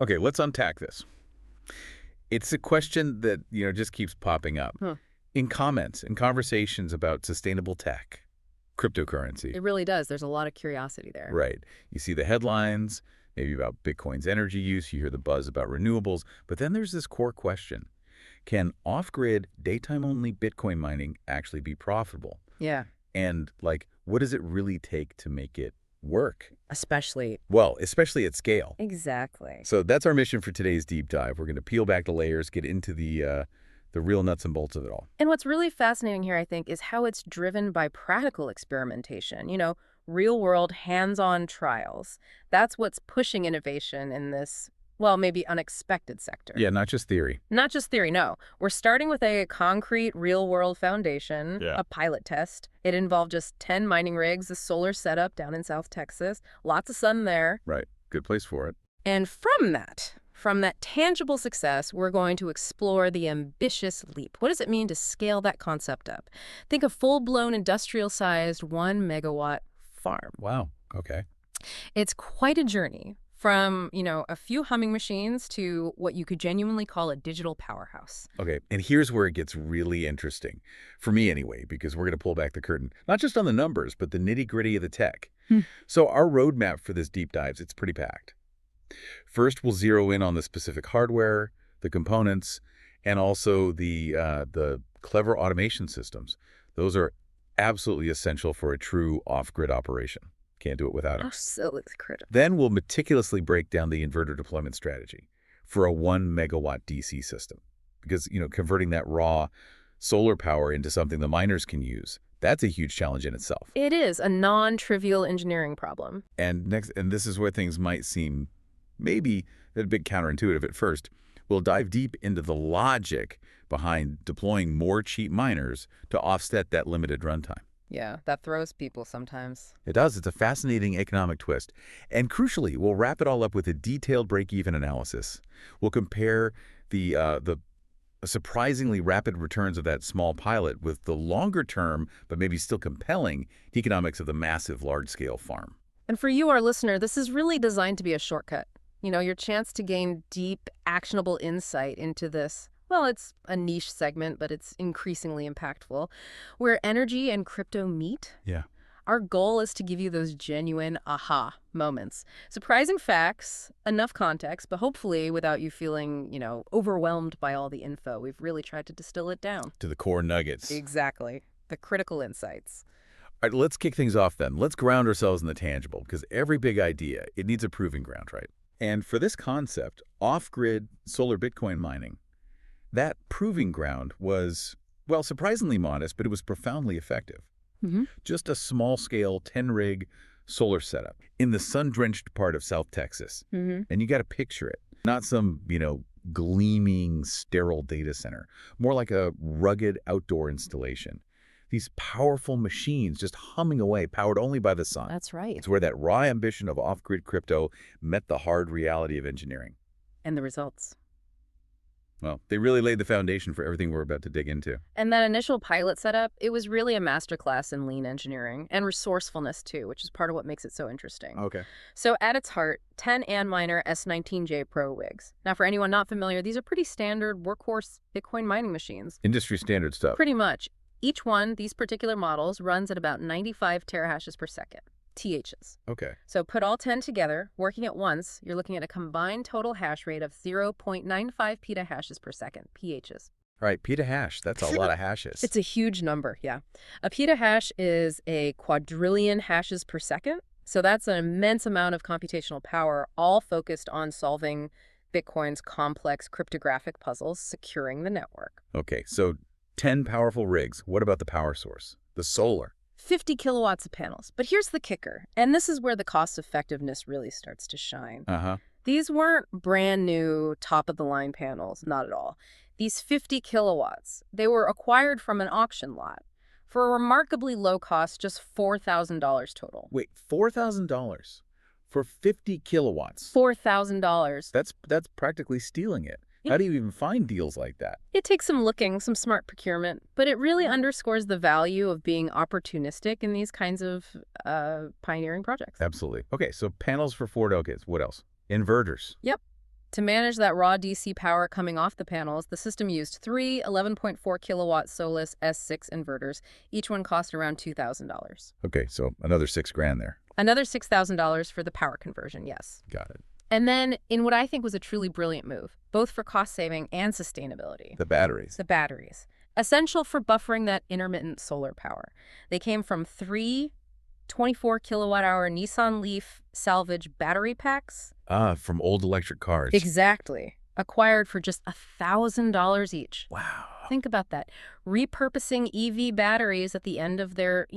Okay, let's unpack this. It's a question that, just keeps popping up Huh. in comments and conversations about sustainable tech, cryptocurrency. It really does. There's a lot of curiosity there. Right. You see the headlines, maybe about Bitcoin's energy use, you hear the buzz about renewables, but then there's this core question. Can off-grid, daytime-only Bitcoin mining actually be profitable? Yeah, And, what does it really take to make it work? especially. Well, especially at scale. Exactly. So that's our mission for today's deep dive. We're going to peel back the layers, get into the real nuts and bolts of it all. And what's really fascinating here, I think, is how it's driven by practical experimentation, real world, hands on trials. That's what's pushing innovation in this, well, maybe unexpected sector. Yeah, not just theory. Not just theory, no. We're starting with a concrete, real world foundation, Yeah. a pilot test. It involved just 10 mining rigs, a solar setup down in South Texas, lots of sun there. Right. Good place for it. And from that tangible success, we're going to explore the ambitious leap. What does it mean to scale that concept up? Think a full-blown industrial-sized 1 megawatt farm. Wow. Okay. It's quite a journey from, a few humming machines to what you could genuinely call a digital powerhouse. Okay. And here's where it gets really interesting. For me, anyway, because we're going to pull back the curtain, not just on the numbers, but the nitty-gritty of the tech. So our roadmap for this deep dives, it's pretty packed. First, we'll zero in on the specific hardware, the components, and also the clever automation systems. Those are absolutely essential for a true off-grid operation. Can't do it without them. Absolutely critical. Then we'll meticulously break down the inverter deployment strategy for a 1 megawatt DC system. Because, converting that raw solar power into something the miners can use, that's a huge challenge in itself. It is a non-trivial engineering problem. And this is where things might seem maybe a bit counterintuitive at first. We'll dive deep into the logic behind deploying more cheap miners to offset that limited runtime. Yeah, that throws people sometimes. It does. It's a fascinating economic twist. And crucially, we'll wrap it all up with a detailed break-even analysis. We'll compare the surprisingly rapid returns of that small pilot with the longer-term, but maybe still compelling, economics of the massive large-scale farm. And for you, our listener, this is really designed to be a shortcut. Your chance to gain deep, actionable insight into this. Well, it's a niche segment, but it's increasingly impactful. Where energy and crypto meet, Yeah. our goal is to give you those genuine aha moments. Surprising facts, enough context, but hopefully without you feeling, overwhelmed by all the info. We've really tried to distill it down. To the core nuggets. Exactly. The critical insights. All right, let's kick things off then. Let's ground ourselves in the tangible, because every big idea, it needs a proving ground, right? And for this concept, off-grid solar Bitcoin mining, that proving ground was, well, surprisingly modest, but it was profoundly effective. Just a small-scale 10-rig solar setup in the sun-drenched part of South Texas. And you got to picture it. Not some, gleaming, sterile data center. More like a rugged outdoor installation. These powerful machines just humming away, powered only by the sun. That's right. It's where that raw ambition of off-grid crypto met the hard reality of engineering. And the results. Well, they really laid the foundation for everything we're about to dig into. And that initial pilot setup, it was really a masterclass in lean engineering and resourcefulness too, which is part of what makes it so interesting. Okay. So at its heart, 10 Antminer S19j Pro rigs. Now for anyone not familiar, these are pretty standard workhorse Bitcoin mining machines. Industry standard stuff. Pretty much. Each one, these particular models, runs at about 95 terahashes per second. THs. Okay. So put all 10 together, working at once, you're looking at a combined total hash rate of 0.95 petahashes per second, PHs. All right, petahash, that's a lot of hashes. It's a huge number, yeah. A petahash is a quadrillion hashes per second. So that's an immense amount of computational power, all focused on solving Bitcoin's complex cryptographic puzzles, securing the network. Okay, so 10 powerful rigs. What about the power source? The solar. 50 kilowatts of panels. But here's the kicker, and this is where the cost effectiveness really starts to shine. These weren't brand new, top-of-the-line panels, not at all. These 50 kilowatts, they were acquired from an auction lot for a remarkably low cost, just $4,000 total. Wait, $4,000 for 50 kilowatts? $4,000. That's practically stealing it. How do you even find deals like that? It takes some looking, some smart procurement, but it really underscores the value of being opportunistic in these kinds of pioneering projects. Absolutely. Okay, so panels for $4. What else? Inverters. Yep. To manage that raw DC power coming off the panels, the system used three 11.4 kilowatt Solis S6 inverters. Each one cost around $2,000. Okay, so another $6,000 there. Another $6,000 for the power conversion, yes. Got it. And then in what I think was a truly brilliant move, both for cost saving and sustainability. The batteries. The batteries. Essential for buffering that intermittent solar power. They came from three 24 kilowatt hour Nissan Leaf salvage battery packs. From old electric cars. Exactly. Acquired for just $1,000 each. Wow. Think about that. Repurposing EV batteries at the end of their,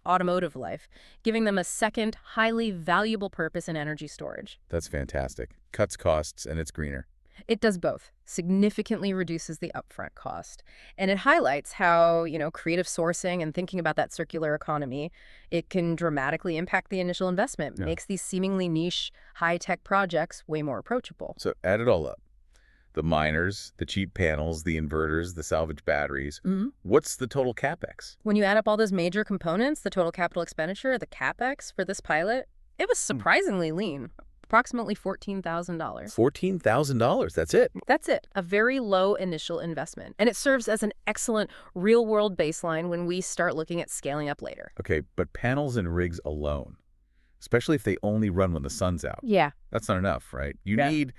automotive life, giving them a second, highly valuable purpose in energy storage. That's fantastic. Cuts costs, and it's greener. It does both. Significantly reduces the upfront cost. And it highlights how, creative sourcing and thinking about that circular economy, it can dramatically impact the initial investment, makes these seemingly niche, high-tech projects way more approachable. So add it all up. The miners, the cheap panels, the inverters, the salvage batteries. What's the total CapEx? When you add up all those major components, the total capital expenditure, the CapEx for this pilot, it was surprisingly lean. Approximately $14,000. $14,000, that's it? That's it. A very low initial investment. And it serves as an excellent real-world baseline when we start looking at scaling up later. Okay, but panels and rigs alone, especially if they only run when the sun's out. Yeah. That's not enough, right? You need,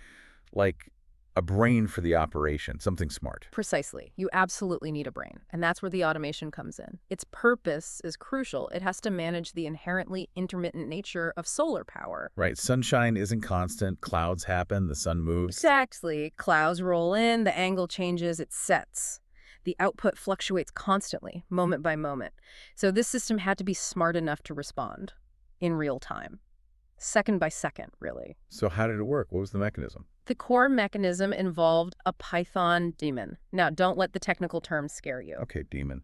a brain for the operation, something smart. Precisely. You absolutely need a brain. And that's where the automation comes in. Its purpose is crucial. It has to manage the inherently intermittent nature of solar power. Right. Sunshine isn't constant. Clouds happen. The sun moves. Exactly. Clouds roll in. The angle changes. It sets. The output fluctuates constantly, moment by moment. So this system had to be smart enough to respond in real time. Second by second, really. So how did it work? What was the mechanism? The core mechanism involved a Python daemon. Now, don't let the technical terms scare you. Okay, daemon.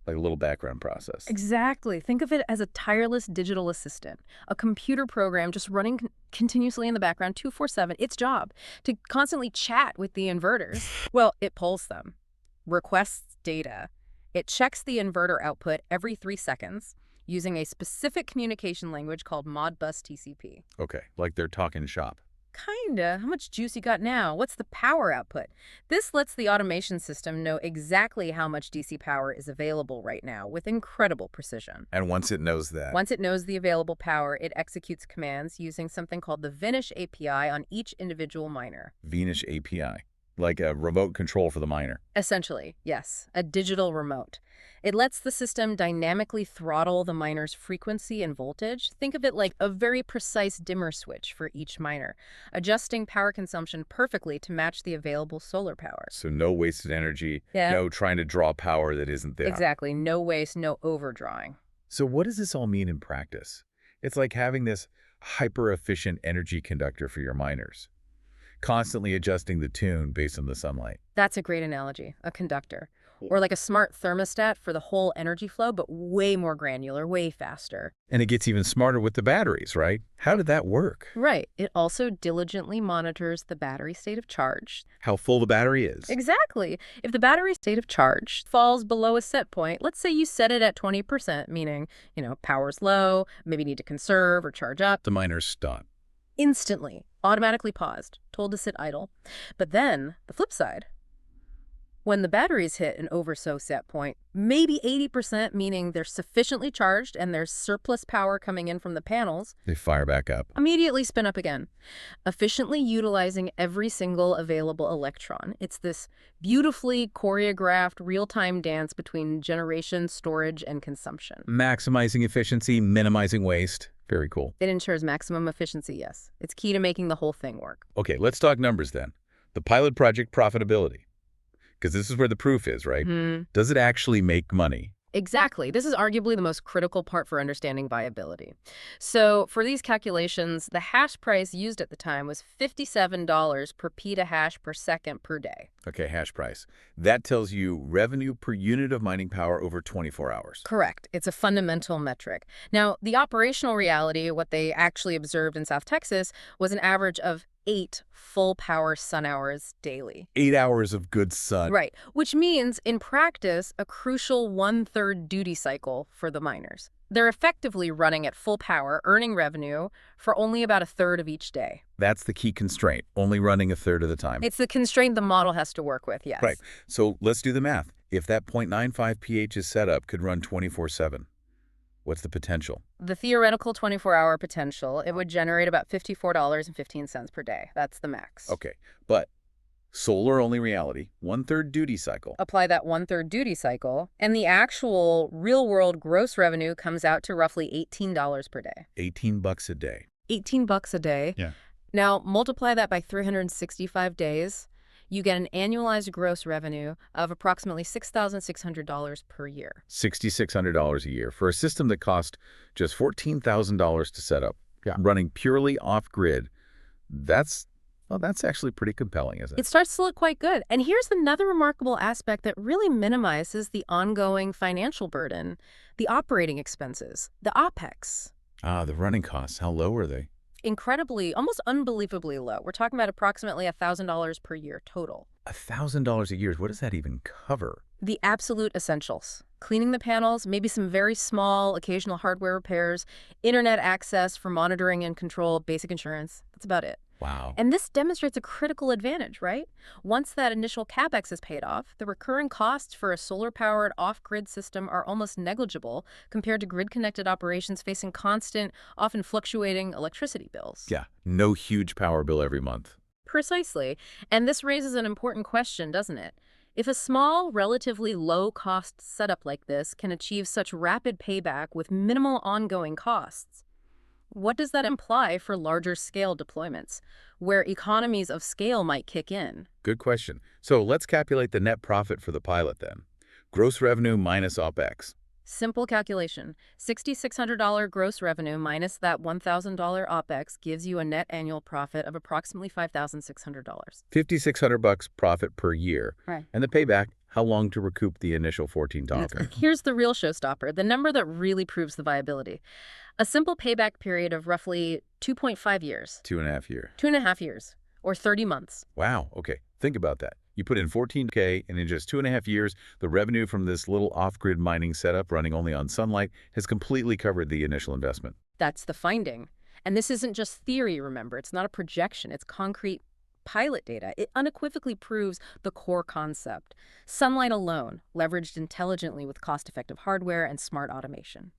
Like a little background process. Exactly. Think of it as a tireless digital assistant, a computer program just running continuously in the background 24/7. Its job to constantly chat with the inverters. Well, it polls them, requests data. It checks the inverter output every 3 seconds using a specific communication language called Modbus TCP. Okay, like they're talking shop. Kinda. How much juice you got now? What's the power output? This lets the automation system know exactly how much DC power is available right now with incredible precision. And once it knows that? Once it knows the available power, it executes commands using something called the Vinish API on each individual miner. Vinish API. Like a remote control for the miner. Essentially, yes. A digital remote. It lets the system dynamically throttle the miner's frequency and voltage. Think of it like a very precise dimmer switch for each miner, adjusting power consumption perfectly to match the available solar power. So no wasted energy, no trying to draw power that isn't there. Exactly. No waste, no overdrawing. So what does this all mean in practice? It's like having this hyper-efficient energy conductor for your miners, constantly adjusting the tune based on the sunlight. That's a great analogy, a conductor. Or like a smart thermostat for the whole energy flow, but way more granular, way faster. And it gets even smarter with the batteries, right? How did that work? Right. It also diligently monitors the battery state of charge. How full the battery is. Exactly. If the battery state of charge falls below a set point, let's say you set it at 20%, meaning, power's low, maybe need to conserve or charge up. The miners stop. Instantly, automatically paused, told to sit idle. But then, the flip side, when the batteries hit an over-so set point, maybe 80%, meaning they're sufficiently charged and there's surplus power coming in from the panels, they fire back up. Immediately spin up again, efficiently utilizing every single available electron. It's this beautifully choreographed real-time dance between generation, storage, and consumption. Maximizing efficiency, minimizing waste. Very cool. It ensures maximum efficiency, yes. It's key to making the whole thing work. Okay, let's talk numbers then. The pilot project profitability. Because this is where the proof is, right? Does it actually make money? Exactly. This is arguably the most critical part for understanding viability. So for these calculations, the hash price used at the time was $57 per petahash per second per day. Okay, hash price. That tells you revenue per unit of mining power over 24 hours. Correct. It's a fundamental metric. Now, the operational reality, what they actually observed in South Texas, was an average of 8 full-power sun hours daily. 8 hours of good sun. Right, which means, in practice, a crucial 1/3 duty cycle for the miners. They're effectively running at full power, earning revenue for only about a third of each day. That's the key constraint, only running a third of the time. It's the constraint the model has to work with, yes. Right. So let's do the math. If that 0.95 pH is set up, could run 24/7. What's the potential? The theoretical 24-hour potential, it would generate about $54.15 per day. That's the max. Okay, but solar-only reality, 1/3 duty cycle. Apply that 1/3 duty cycle, and the actual real-world gross revenue comes out to roughly $18 per day. $18 a day. $18 a day. Yeah. Now, multiply that by 365 days, you get an annualized gross revenue of approximately $6,600 per year. $6,600 a year for a system that cost just $14,000 to set up. Yeah. Running purely off-grid. That's actually pretty compelling, isn't it? It starts to look quite good. And here's another remarkable aspect that really minimizes the ongoing financial burden, the operating expenses, the OPEX. The running costs, how low are they? Incredibly, almost unbelievably low. We're talking about approximately $1,000 per year total. $1,000 a year, what does that even cover? The absolute essentials. Cleaning the panels, maybe some very small occasional hardware repairs, internet access for monitoring and control, basic insurance. That's about it. Wow. And this demonstrates a critical advantage, right? Once that initial CapEx is paid off, the recurring costs for a solar-powered off-grid system are almost negligible compared to grid-connected operations facing constant, often fluctuating electricity bills. Yeah, no huge power bill every month. Precisely. And this raises an important question, doesn't it? If a small, relatively low-cost setup like this can achieve such rapid payback with minimal ongoing costs, what does that imply for larger-scale deployments, where economies of scale might kick in? Good question. So let's calculate the net profit for the pilot then. Gross revenue minus OPEX. Simple calculation. $6,600 gross revenue minus that $1,000 OPEX gives you a net annual profit of approximately $5,600. $5,600 profit per year. Right. And the payback, how long to recoup the initial $14,000? Here's the real showstopper, the number that really proves the viability. A simple payback period of roughly 2.5 years. 2.5 years. 2.5 years, or 30 months. Wow, okay. Think about that. You put in $14K, and in just 2.5 years, the revenue from this little off-grid mining setup running only on sunlight has completely covered the initial investment. That's the finding. And this isn't just theory, remember. It's not a projection. It's concrete pilot data. It unequivocally proves the core concept. Sunlight alone, leveraged intelligently with cost-effective hardware and smart automation.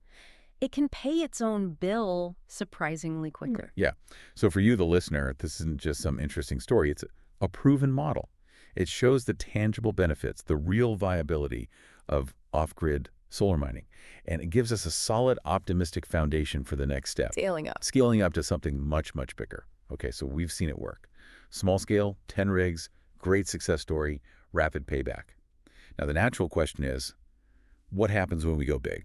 It can pay its own bill surprisingly quicker. Yeah. So for you, the listener, this isn't just some interesting story. It's a proven model. It shows the tangible benefits, the real viability of off-grid solar mining. And it gives us a solid, optimistic foundation for the next step. Scaling up. Scaling up to something much, much bigger. Okay, so we've seen it work. Small scale, 10 rigs, great success story, rapid payback. Now, the natural question is, what happens when we go big?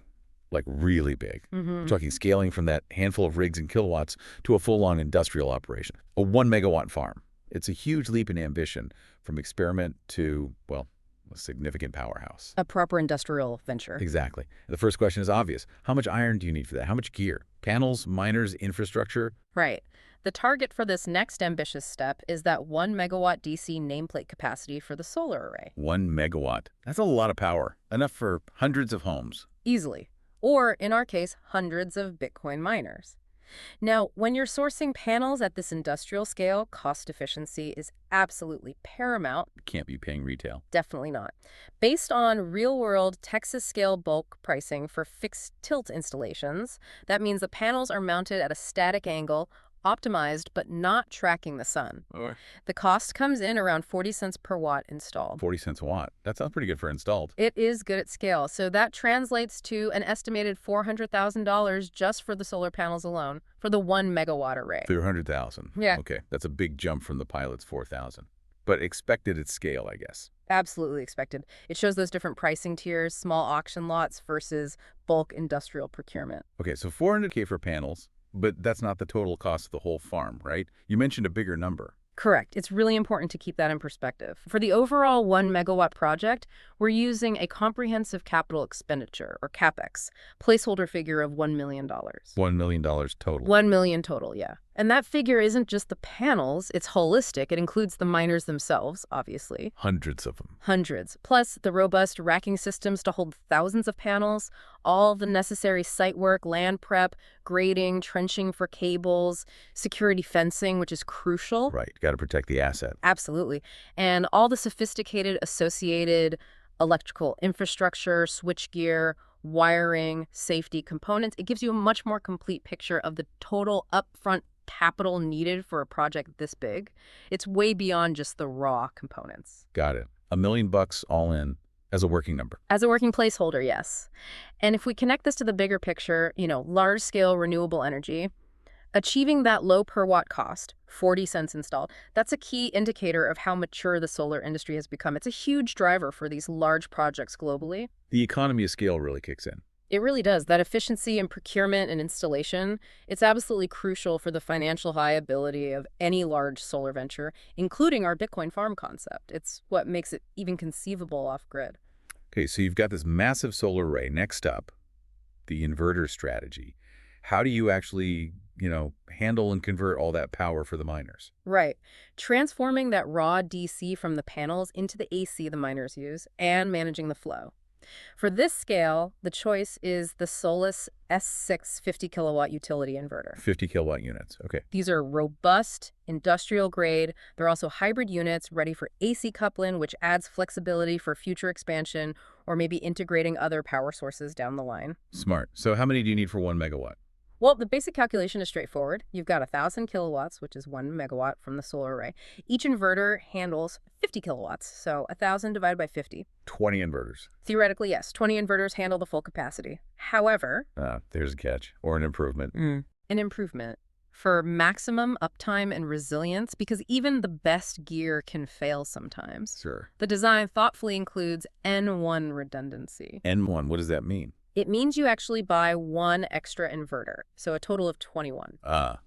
Like really big. We're talking scaling from that handful of rigs and kilowatts to a full-on industrial operation, a 1-megawatt farm. It's a huge leap in ambition from experiment to, well, a significant powerhouse. A proper industrial venture. Exactly. The first question is obvious. How much iron do you need for that? How much gear? Panels, miners, infrastructure? Right. The target for this next ambitious step is that 1-megawatt DC nameplate capacity for the solar array. 1 megawatt. That's a lot of power. Enough for hundreds of homes. Easily. Or, in our case, hundreds of Bitcoin miners. Now, when you're sourcing panels at this industrial scale, cost efficiency is absolutely paramount. Can't be paying retail. Definitely not. Based on real-world Texas-scale bulk pricing for fixed tilt installations, that means the panels are mounted at a static angle, optimized but not tracking the sun. The cost comes in around 40 cents per watt installed. 40 cents a watt. That sounds pretty good for installed. It is good at scale. So that translates to an estimated $400,000 just for the solar panels alone for the 1-megawatt array. $400,000. Yeah. Okay, that's a big jump from the pilot's $4,000. But expected at scale, I guess. Absolutely expected. It shows those different pricing tiers, small auction lots versus bulk industrial procurement. Okay, so $400K for panels. But that's not the total cost of the whole farm, right? You mentioned a bigger number. Correct. It's really important to keep that in perspective. For the overall 1-megawatt project, we're using a comprehensive capital expenditure, or CapEx, placeholder figure of $1 million. $1 million total. $1 million total, yeah. And that figure isn't just the panels, it's holistic. It includes the miners themselves, obviously. Hundreds of them. Hundreds. Plus the robust racking systems to hold thousands of panels, all the necessary site work, land prep, grading, trenching for cables, security fencing, which is crucial. Right. Got to protect the asset. Absolutely. And all the sophisticated associated electrical infrastructure, switchgear, wiring, safety components. It gives you a much more complete picture of the total upfront capital needed for a project this big. It's way beyond just the raw components. Got it. $1 million all in as a working number. As a working placeholder, yes. And if we connect this to the bigger picture, large-scale renewable energy, achieving that low per watt cost, 40 cents installed, that's a key indicator of how mature the solar industry has become. It's a huge driver for these large projects globally. The economy of scale really kicks in. It really does. That efficiency in procurement and installation, it's absolutely crucial for the financial viability of any large solar venture, including our Bitcoin farm concept. It's what makes it even conceivable off-grid. Okay, so you've got this massive solar array. Next up, the inverter strategy. How do you actually, handle and convert all that power for the miners? Right. Transforming that raw DC from the panels into the AC the miners use and managing the flow. For this scale, the choice is the Solis S6 50 kilowatt utility inverter. 50 kilowatt units. Okay. These are robust, industrial grade. They're also hybrid units ready for AC coupling, which adds flexibility for future expansion or maybe integrating other power sources down the line. Smart. So how many do you need for 1 megawatt? Well, the basic calculation is straightforward. You've got 1,000 kilowatts, which is 1 megawatt from the solar array. Each inverter handles 50 kilowatts, so 1,000 divided by 50. 20 inverters. Theoretically, yes. 20 inverters handle the full capacity. However... there's a catch, or an improvement. An improvement for maximum uptime and resilience, because even the best gear can fail sometimes. Sure. The design thoughtfully includes N1 redundancy. N1, what does that mean? It means you actually buy one extra inverter, so a total of 21.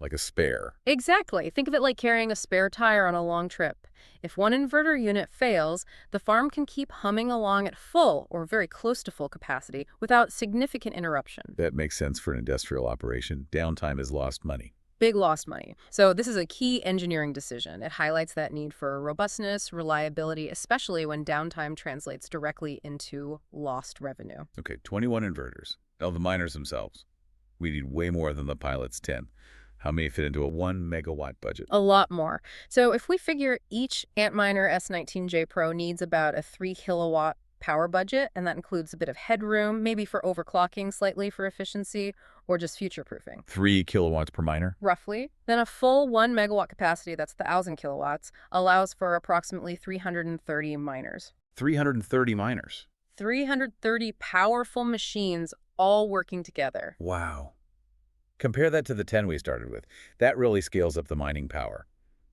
Like a spare. Exactly. Think of it like carrying a spare tire on a long trip. If one inverter unit fails, the farm can keep humming along at full or very close to full capacity without significant interruption. That makes sense for an industrial operation. Downtime is lost money. Big lost money. So this is a key engineering decision. It highlights that need for robustness, reliability, especially when downtime translates directly into lost revenue. Okay, 21 inverters. Now the miners themselves. We need way more than the pilot's 10. How many fit into a 1 megawatt budget? A lot more. So if we figure each Antminer S19j Pro needs about a 3 kilowatt power budget, and that includes a bit of headroom, maybe for overclocking slightly for efficiency, or just future-proofing. 3 kilowatts per miner? Roughly. Then a full 1 megawatt capacity, that's 1,000 kilowatts, allows for approximately 330 miners. 330 miners? 330 powerful machines all working together. Wow. Compare that to the 10 we started with. That really scales up the mining power.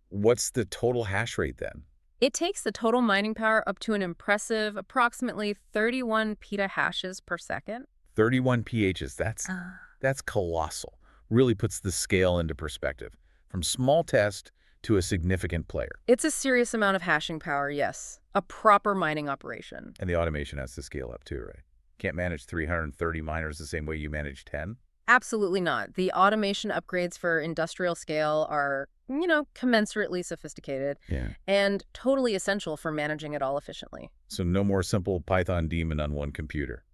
What's the total hash rate then? It takes the total mining power up to an impressive approximately 31 petahashes per second. 31 PHs. That's colossal. Really puts the scale into perspective. From small test to a significant player. It's a serious amount of hashing power, yes. A proper mining operation. And the automation has to scale up too, right? Can't manage 330 miners the same way you manage 10? Absolutely not. The automation upgrades for industrial scale are, commensurately sophisticated and totally essential for managing it all efficiently. So no more simple Python daemon on one computer.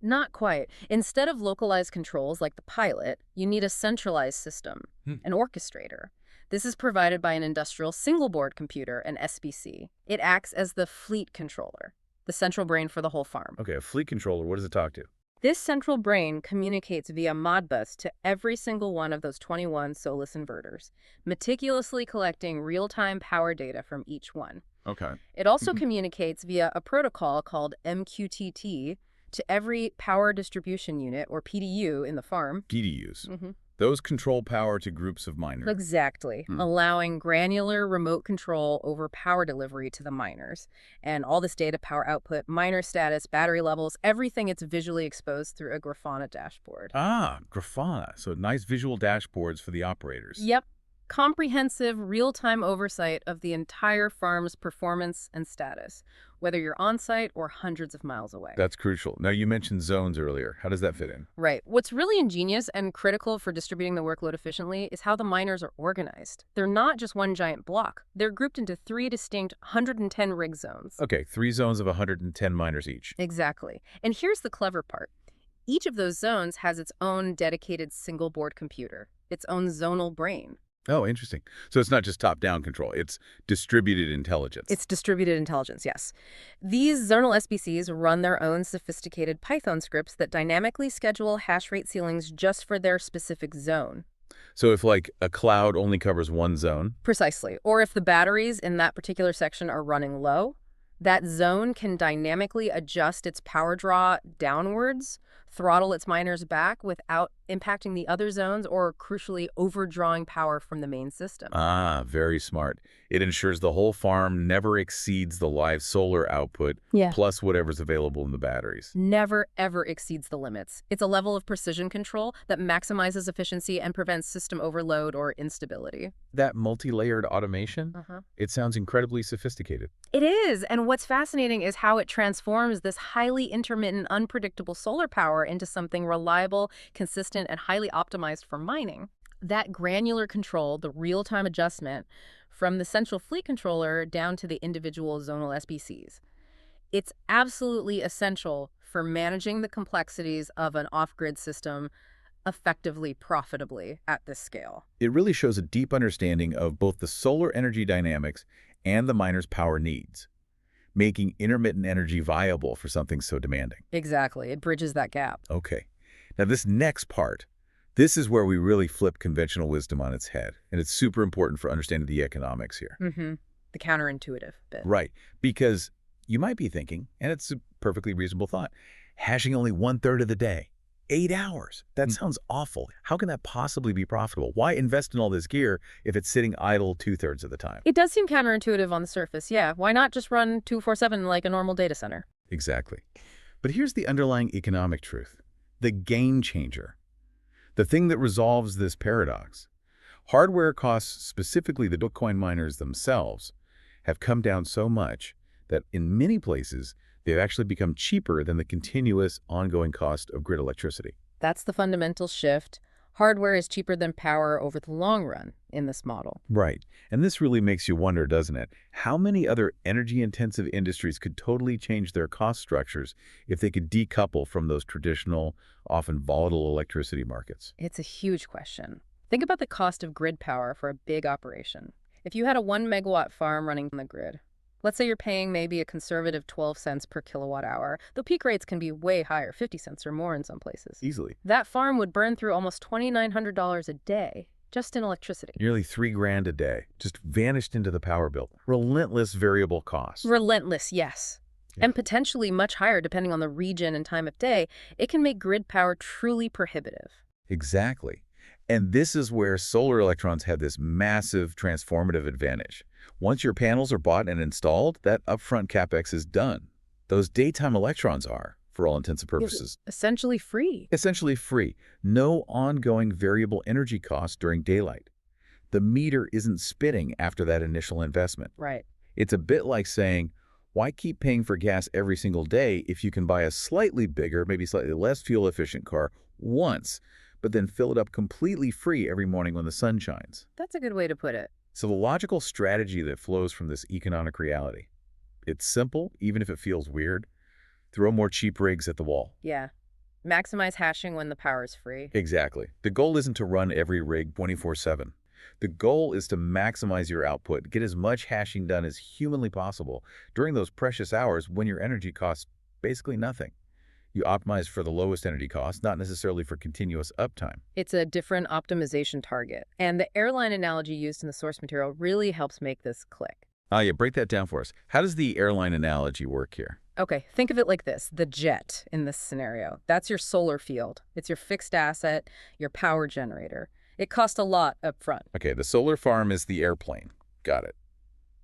Not quite. Instead of localized controls like the pilot, you need a centralized system, an orchestrator. This is provided by an industrial single-board computer, an SBC. It acts as the fleet controller, the central brain for the whole farm. Okay, a fleet controller, what does it talk to? This central brain communicates via Modbus to every single one of those 21 Solis inverters, meticulously collecting real-time power data from each one. Okay. It also communicates via a protocol called MQTT to every power distribution unit, or PDU, in the farm. PDUs. Those control power to groups of miners. Exactly, allowing granular remote control over power delivery to the miners. And all this data, power output, miner status, battery levels, everything, it's visually exposed through a Grafana dashboard. Grafana. So nice visual dashboards for the operators. Yep. Comprehensive, real-time oversight of the entire farm's performance and status, whether you're on-site or hundreds of miles away. That's crucial. Now, you mentioned zones earlier. How does that fit in? Right. What's really ingenious and critical for distributing the workload efficiently is how the miners are organized. They're not just one giant block. They're grouped into 3 distinct 110 rig zones. Okay, 3 zones of 110 miners each. Exactly. And here's the clever part. Each of those zones has its own dedicated single-board computer, its own zonal brain. Oh, interesting. So it's not just top-down control. It's distributed intelligence. It's distributed intelligence, yes. These zonal SBCs run their own sophisticated Python scripts that dynamically schedule hash rate ceilings just for their specific zone. So if, like, a cloud only covers one zone? Precisely. Or if the batteries in that particular section are running low, that zone can dynamically adjust its power draw downwards, throttle its miners back without impacting the other zones or, crucially, overdrawing power from the main system. Ah, very smart. It ensures the whole farm never exceeds the live solar output, plus whatever's available in the batteries. Never, ever exceeds the limits. It's a level of precision control that maximizes efficiency and prevents system overload or instability. That multi-layered automation, it sounds incredibly sophisticated. It is, and what's fascinating is how it transforms this highly intermittent, unpredictable solar power into something reliable, consistent, and highly optimized for mining. That granular control, the real-time adjustment, from the central fleet controller down to the individual zonal SBCs. It's absolutely essential for managing the complexities of an off-grid system effectively, profitably at this scale. It really shows a deep understanding of both the solar energy dynamics and the miner's power needs, making intermittent energy viable for something so demanding. Exactly. It bridges that gap. Okay. Now, this next part, this is where we really flip conventional wisdom on its head, and it's super important for understanding the economics here. The counterintuitive bit. Right, because you might be thinking, and it's a perfectly reasonable thought, hashing only 1/3 of the day, 8 hours. That sounds awful. How can that possibly be profitable? Why invest in all this gear if it's sitting idle 2/3 of the time? It does seem counterintuitive on the surface, yeah. Why not just run 24/7 like a normal data center? Exactly. But here's the underlying economic truth, the game changer, the thing that resolves this paradox. Hardware costs, specifically the Bitcoin miners themselves, have come down so much that in many places, they've actually become cheaper than the continuous, ongoing cost of grid electricity. That's the fundamental shift. Hardware is cheaper than power over the long run in this model. Right. And this really makes you wonder, doesn't it? How many other energy-intensive industries could totally change their cost structures if they could decouple from those traditional, often volatile electricity markets? It's a huge question. Think about the cost of grid power for a big operation. If you had a 1-megawatt farm running on the grid, let's say you're paying maybe a conservative 12 cents per kilowatt hour. The peak rates can be way higher, 50 cents or more in some places. Easily. That farm would burn through almost $2,900 a day just in electricity. Nearly $3,000 a day, just vanished into the power bill. Relentless variable costs. Relentless, yes. Yeah. And potentially much higher depending on the region and time of day. It can make grid power truly prohibitive. Exactly. And this is where solar electrons have this massive transformative advantage. Once your panels are bought and installed, that upfront capex is done. Those daytime electrons are, for all intents and purposes, essentially free. Essentially free. No ongoing variable energy costs during daylight. The meter isn't spinning after that initial investment. Right. It's a bit like saying, why keep paying for gas every single day if you can buy a slightly bigger, maybe slightly less fuel-efficient car once, but then fill it up completely free every morning when the sun shines? That's a good way to put it. So the logical strategy that flows from this economic reality, it's simple, even if it feels weird. Throw more cheap rigs at the wall. Yeah. Maximize hashing when the power is free. Exactly. The goal isn't to run every rig 24/7. The goal is to maximize your output, get as much hashing done as humanly possible during those precious hours when your energy costs basically nothing. You optimize for the lowest energy cost, not necessarily for continuous uptime. It's a different optimization target. And the airline analogy used in the source material really helps make this click. Yeah, break that down for us. How does the airline analogy work here? Okay, think of it like this. The jet in this scenario, that's your solar field. It's your fixed asset, your power generator. It costs a lot up front. Okay, the solar farm is the airplane. Got it.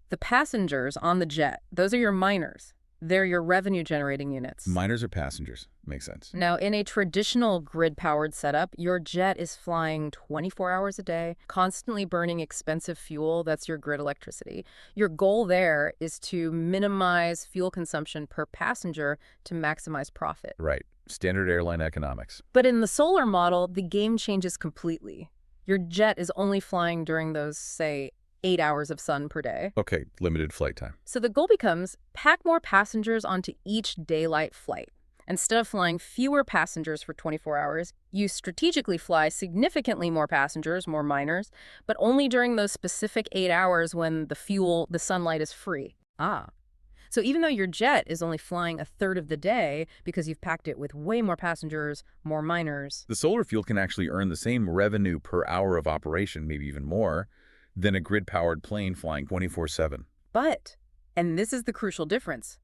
The passengers on the jet, those are your miners. They're your revenue-generating units. Miners are passengers. Makes sense. Now, in a traditional grid-powered setup, your jet is flying 24 hours a day, constantly burning expensive fuel. That's your grid electricity. Your goal there is to minimize fuel consumption per passenger to maximize profit. Right. Standard airline economics. But in the solar model, the game changes completely. Your jet is only flying during those, say, 8 hours of sun per day. Okay, limited flight time. So the goal becomes pack more passengers onto each daylight flight. Instead of flying fewer passengers for 24 hours, you strategically fly significantly more passengers, more miners, but only during those specific 8 hours when the sunlight is free. So even though your jet is only flying a third of the day because you've packed it with way more passengers, more miners, the solar fuel can actually earn the same revenue per hour of operation, maybe even more, than a grid-powered plane flying 24/7. But, and this is the crucial difference,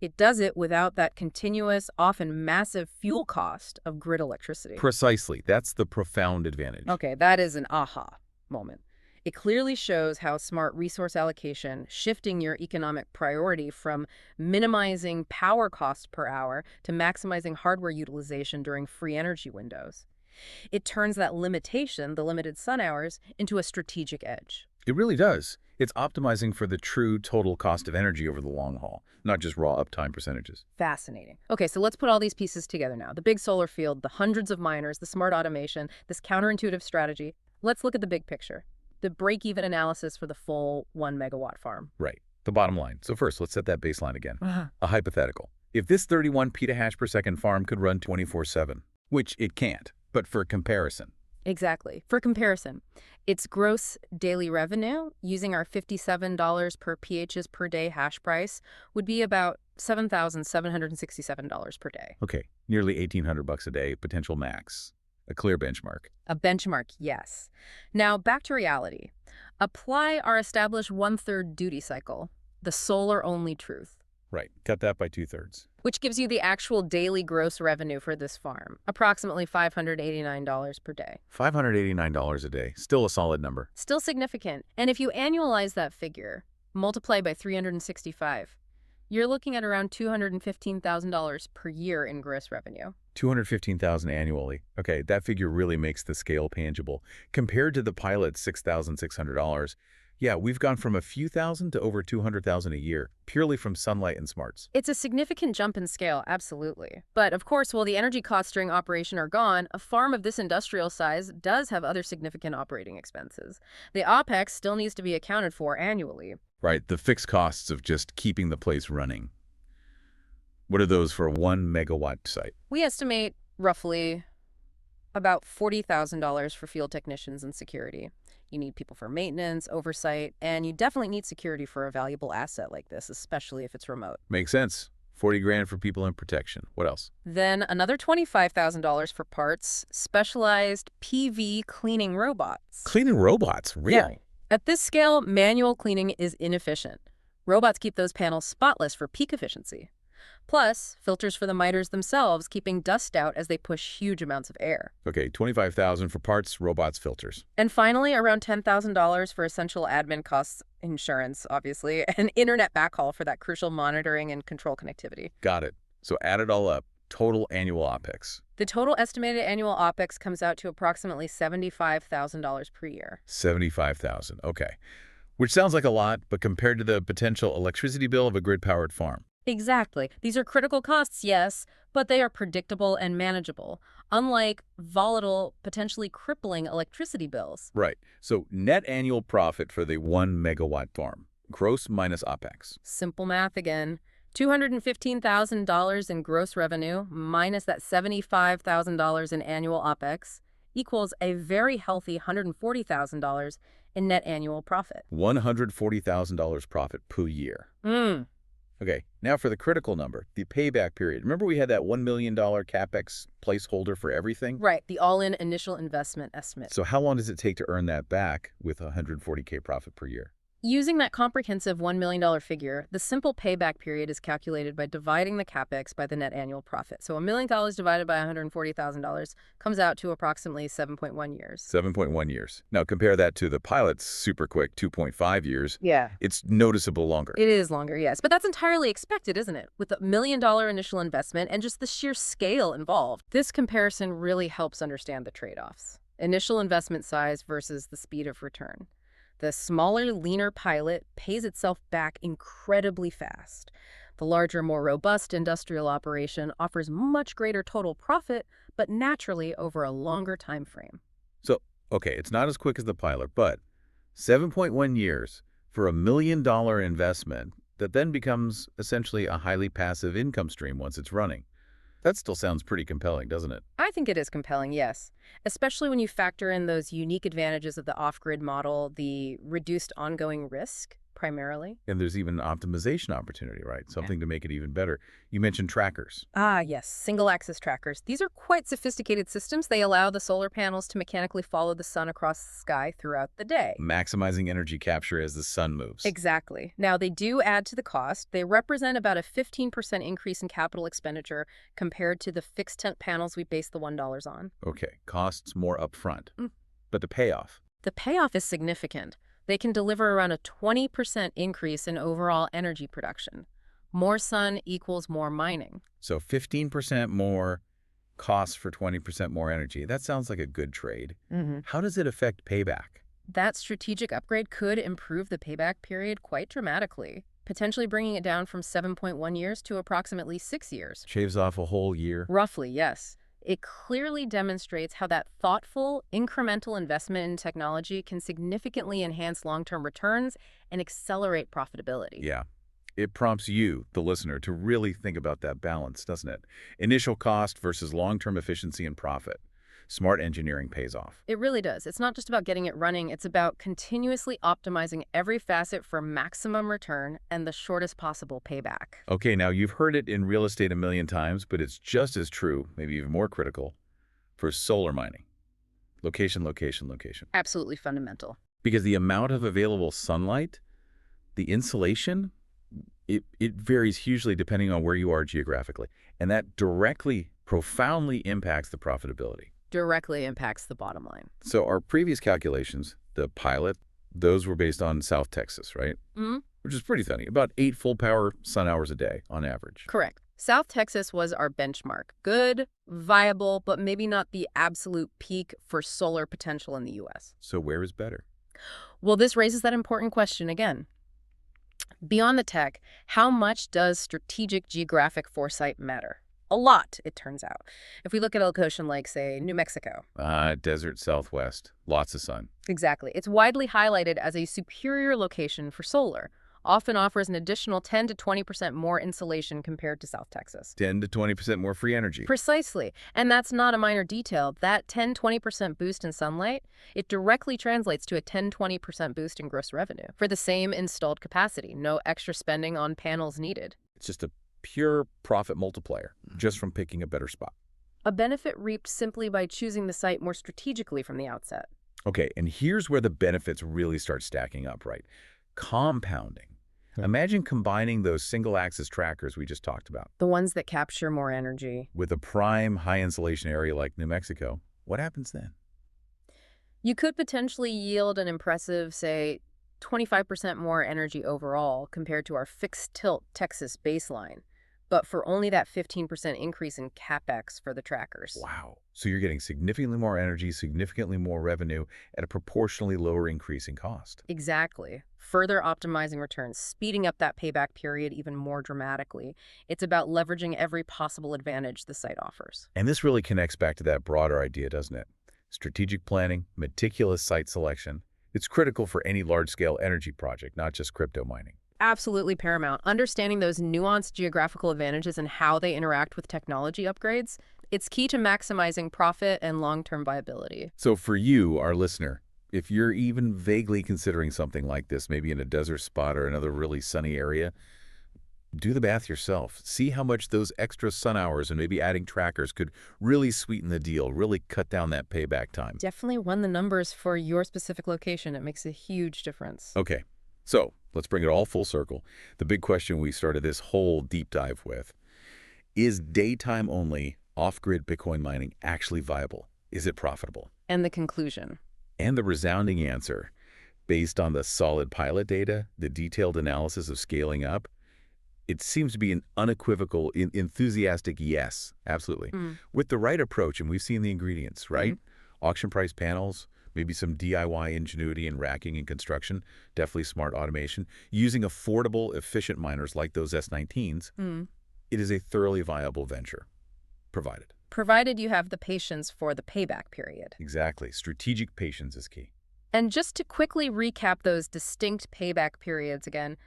it does it without that continuous, often massive fuel cost of grid electricity. Precisely. That's the profound advantage. Okay, that is an aha moment. It clearly shows how smart resource allocation, shifting your economic priority from minimizing power costs per hour to maximizing hardware utilization during free energy windows. It turns that limitation, the limited sun hours, into a strategic edge. It really does. It's optimizing for the true total cost of energy over the long haul, not just raw uptime percentages. Fascinating. Okay, so let's put all these pieces together now. The big solar field, the hundreds of miners, the smart automation, this counterintuitive strategy. Let's look at the big picture. The break-even analysis for the full 1 megawatt farm. Right. The bottom line. So first, let's set that baseline again. A hypothetical. If this 31 petahash per second farm could run 24/7, which it can't, but for comparison. Exactly. For comparison, its gross daily revenue, using our $57 per PHs per day hash price, would be about $7,767 per day. Okay, nearly $1,800 a day, potential max. A clear benchmark. A benchmark, yes. Now, back to reality. Apply our established one-third duty cycle, the solar-only truth. Right. Cut that by 2/3. Which gives you the actual daily gross revenue for this farm, approximately $589 per day. $589 a day. Still a solid number. Still significant. And if you annualize that figure, multiply by 365, you're looking at around $215,000 per year in gross revenue. $215,000 annually. Okay, that figure really makes the scale tangible. Compared to the pilot's $6,600, yeah, we've gone from a few thousand to over $200,000 a year, purely from sunlight and smarts. It's a significant jump in scale, absolutely. But of course, while the energy costs during operation are gone, a farm of this industrial size does have other significant operating expenses. The OPEX still needs to be accounted for annually. Right, the fixed costs of just keeping the place running. What are those for a 1 megawatt site? We estimate roughly about $40,000 for field technicians and security. You need people for maintenance, oversight, and you definitely need security for a valuable asset like this, especially if it's remote. Makes sense. 40 grand for people in protection. What else? Then another $25,000 for parts, specialized PV cleaning robots. Cleaning robots? Really? Yeah. At this scale, manual cleaning is inefficient. Robots keep those panels spotless for peak efficiency. Plus, filters for the miters themselves, keeping dust out as they push huge amounts of air. Okay, $25,000 for parts, robots, filters. And finally, around $10,000 for essential admin costs, insurance, obviously, and internet backhaul for that crucial monitoring and control connectivity. Got it. So add it all up, total annual OPEX. The total estimated annual OPEX comes out to approximately $75,000 per year. $75,000, okay. Which sounds like a lot, but compared to the potential electricity bill of a grid-powered farm. Exactly. These are critical costs, yes, but they are predictable and manageable, unlike volatile, potentially crippling electricity bills. Right. So net annual profit for the 1 megawatt farm, gross minus OPEX. Simple math again. $215,000 in gross revenue minus that $75,000 in annual OPEX equals a very healthy $140,000 in net annual profit. $140,000 profit per year. Okay, now for the critical number, the payback period. Remember we had that $1 million CapEx placeholder for everything? Right, the all-in initial investment estimate. So how long does it take to earn that back with $140K profit per year? Using that comprehensive $1 million figure, the simple payback period is calculated by dividing the capex by the net annual profit. So $1 million divided by $140,000 comes out to approximately 7.1 years. 7.1 years. Now compare that to the pilot's super quick 2.5 years. Yeah. It's noticeable longer. It is longer, yes. But that's entirely expected, isn't it? With a $1 million initial investment and just the sheer scale involved. This comparison really helps understand the trade-offs. Initial investment size versus the speed of return. The smaller, leaner pilot pays itself back incredibly fast. The larger, more robust industrial operation offers much greater total profit, but naturally over a longer time frame. So, okay, it's not as quick as the pilot, but 7.1 years for $1 million investment that then becomes essentially a highly passive income stream once it's running. That still sounds pretty compelling, doesn't it? I think it is compelling, yes. Especially when you factor in those unique advantages of the off-grid model, the reduced ongoing risk, primarily. And there's even an optimization opportunity, right? Something to make it even better. You mentioned trackers. Ah, yes, single-axis trackers. These are quite sophisticated systems. They allow the solar panels to mechanically follow the sun across the sky throughout the day. Maximizing energy capture as the sun moves. Exactly. Now, they do add to the cost. They represent about a 15% increase in capital expenditure compared to the fixed tent panels we base the $1 on. Okay, costs more upfront. But the payoff? The payoff is significant. They can deliver around a 20% increase in overall energy production. More sun equals more mining. So 15% more costs for 20% more energy. That sounds like a good trade. How does it affect payback? That strategic upgrade could improve the payback period quite dramatically, potentially bringing it down from 7.1 years to approximately 6 years. Shaves off a whole year? Roughly, yes. It clearly demonstrates how that thoughtful, incremental investment in technology can significantly enhance long-term returns and accelerate profitability. Yeah. It prompts you, the listener, to really think about that balance, doesn't it? Initial cost versus long-term efficiency and profit. Smart engineering pays off. It really does. It's not just about getting it running. It's about continuously optimizing every facet for maximum return and the shortest possible payback. Okay, now you've heard it in real estate a million times, but it's just as true, maybe even more critical, for solar mining. Location, location, location. Absolutely fundamental. Because the amount of available sunlight, the insulation, it varies hugely depending on where you are geographically. And that directly, profoundly impacts the profitability. Directly impacts the bottom line. So our previous calculations, the pilot, those were based on South Texas, right? Which is pretty tiny, about 8 full-power sun hours a day on average. Correct. South Texas was our benchmark. Good, viable, but maybe not the absolute peak for solar potential in the U.S. So where is better? Well, this raises that important question again. Beyond the tech, how much does strategic geographic foresight matter? A lot, it turns out. If we look at a location like, say, New Mexico. Desert Southwest, lots of sun. Exactly. It's widely highlighted as a superior location for solar. Often offers an additional 10 to 20% more insulation compared to South Texas. 10 to 20% more free energy. Precisely. And that's not a minor detail. That 10-20% boost in sunlight, it directly translates to a 10-20% boost in gross revenue for the same installed capacity. No extra spending on panels needed. It's just a pure profit multiplier, just from picking a better spot. A benefit reaped simply by choosing the site more strategically from the outset. Okay, and here's where the benefits really start stacking up, right? Compounding. Imagine combining those single-axis trackers we just talked about. The ones that capture more energy. With a prime high-insulation area like New Mexico. What happens then? You could potentially yield an impressive, say, 25% more energy overall compared to our fixed-tilt Texas baseline, but for only that 15% increase in capex for the trackers. Wow. So you're getting significantly more energy, significantly more revenue at a proportionally lower increase in cost. Exactly. Further optimizing returns, speeding up that payback period even more dramatically. It's about leveraging every possible advantage the site offers. And this really connects back to that broader idea, doesn't it? Strategic planning, meticulous site selection. It's critical for any large-scale energy project, not just crypto mining. Absolutely paramount. Understanding those nuanced geographical advantages and how they interact with technology upgrades, it's key to maximizing profit and long-term viability. So for you, our listener, if you're even vaguely considering something like this, maybe in a desert spot or another really sunny area, do the math yourself. See how much those extra sun hours and maybe adding trackers could really sweeten the deal, really cut down that payback time. Definitely run the numbers for your specific location. It makes a huge difference. Okay. So let's bring it all full circle. The big question we started this whole deep dive with, is daytime only off-grid Bitcoin mining actually viable? Is it profitable? And the conclusion. And the resounding answer, based on the solid pilot data, the detailed analysis of scaling up, it seems to be an unequivocal, enthusiastic yes, absolutely. With the right approach, and we've seen the ingredients, right? Auction price panels, maybe some DIY ingenuity in racking and construction, definitely smart automation, using affordable, efficient miners like those S19s, it is a thoroughly viable venture, provided. Provided you have the patience for the payback period. Exactly. Strategic patience is key. And just to quickly recap those distinct payback periods again,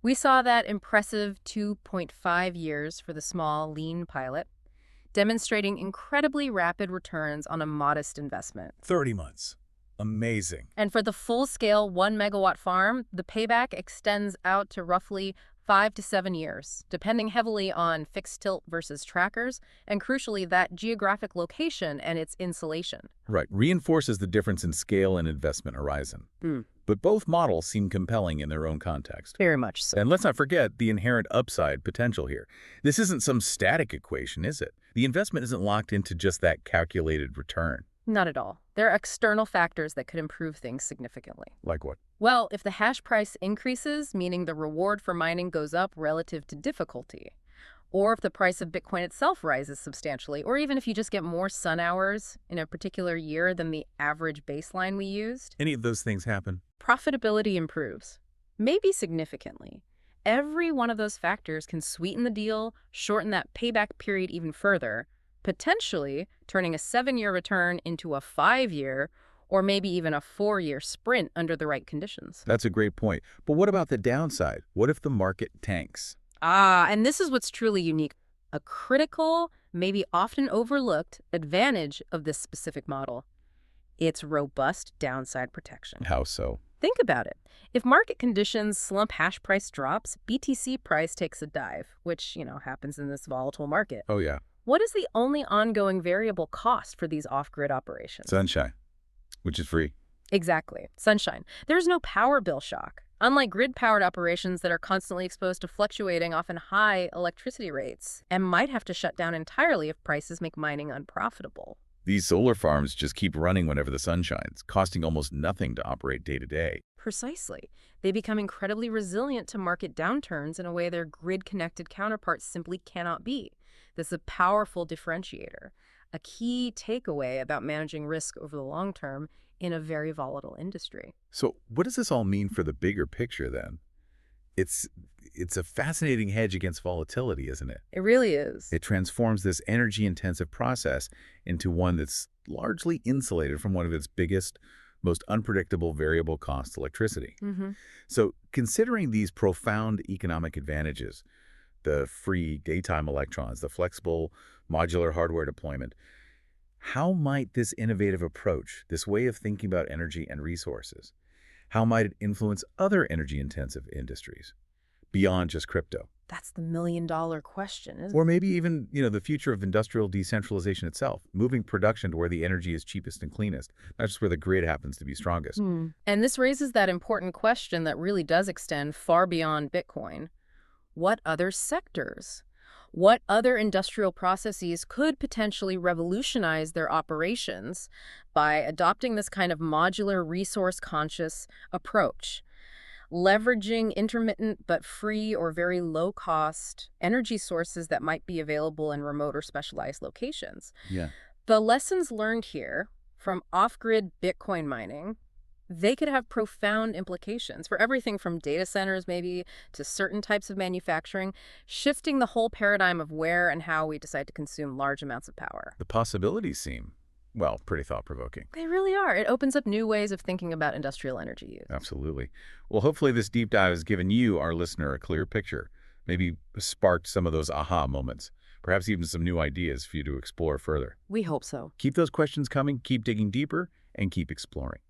we saw that impressive 2.5 years for the small, lean pilot, demonstrating incredibly rapid returns on a modest investment. 30 months. Amazing. And for the full-scale 1-megawatt farm, the payback extends out to roughly 5 to 7 years, depending heavily on fixed tilt versus trackers, and crucially, that geographic location and its insulation. Right. Reinforces the difference in scale and investment horizon. But both models seem compelling in their own context. Very much so. And let's not forget the inherent upside potential here. This isn't some static equation, is it? The investment isn't locked into just that calculated return. Not at all. There are external factors that could improve things significantly. Like what? Well, if the hash price increases, meaning the reward for mining goes up relative to difficulty, or if the price of Bitcoin itself rises substantially, or even if you just get more sun hours in a particular year than the average baseline we used. Any of those things happen? Profitability improves, maybe significantly. Every one of those factors can sweeten the deal, shorten that payback period even further, potentially turning a 7-year return into a 5-year or maybe even a 4-year sprint under the right conditions. That's a great point. But what about the downside? What if the market tanks? And this is what's truly unique. A critical, maybe often overlooked, advantage of this specific model. Its robust downside protection. How so? Think about it. If market conditions slump, hash price drops, BTC price takes a dive, which, happens in this volatile market. Oh, yeah. What is the only ongoing variable cost for these off-grid operations? Sunshine, which is free. Exactly. Sunshine. There's no power bill shock. Unlike grid-powered operations that are constantly exposed to fluctuating, often high electricity rates, and might have to shut down entirely if prices make mining unprofitable. These solar farms just keep running whenever the sun shines, costing almost nothing to operate day to day. Precisely. They become incredibly resilient to market downturns in a way their grid-connected counterparts simply cannot be. This is a powerful differentiator, a key takeaway about managing risk over the long term in a very volatile industry. So what does this all mean for the bigger picture then? It's a fascinating hedge against volatility, isn't it? It really is. It transforms this energy-intensive process into one that's largely insulated from one of its biggest, most unpredictable variable cost, electricity. So considering these profound economic advantages, the free daytime electrons, the flexible modular hardware deployment, how might this innovative approach, this way of thinking about energy and resources, how might it influence other energy-intensive industries beyond just crypto? That's the million-dollar question, isn't it? Or maybe even, the future of industrial decentralization itself, moving production to where the energy is cheapest and cleanest, not just where the grid happens to be strongest. And this raises that important question that really does extend far beyond Bitcoin. What other sectors? What other industrial processes could potentially revolutionize their operations by adopting this kind of modular, resource-conscious approach, leveraging intermittent but free or very low-cost energy sources that might be available in remote or specialized locations? Yeah. The lessons learned here from off-grid Bitcoin mining, they could have profound implications for everything from data centers maybe to certain types of manufacturing, shifting the whole paradigm of where and how we decide to consume large amounts of power. The possibilities seem, pretty thought-provoking. They really are. It opens up new ways of thinking about industrial energy use. Absolutely. Well, hopefully this deep dive has given you, our listener, a clear picture, maybe sparked some of those aha moments, perhaps even some new ideas for you to explore further. We hope so. Keep those questions coming, keep digging deeper, and keep exploring.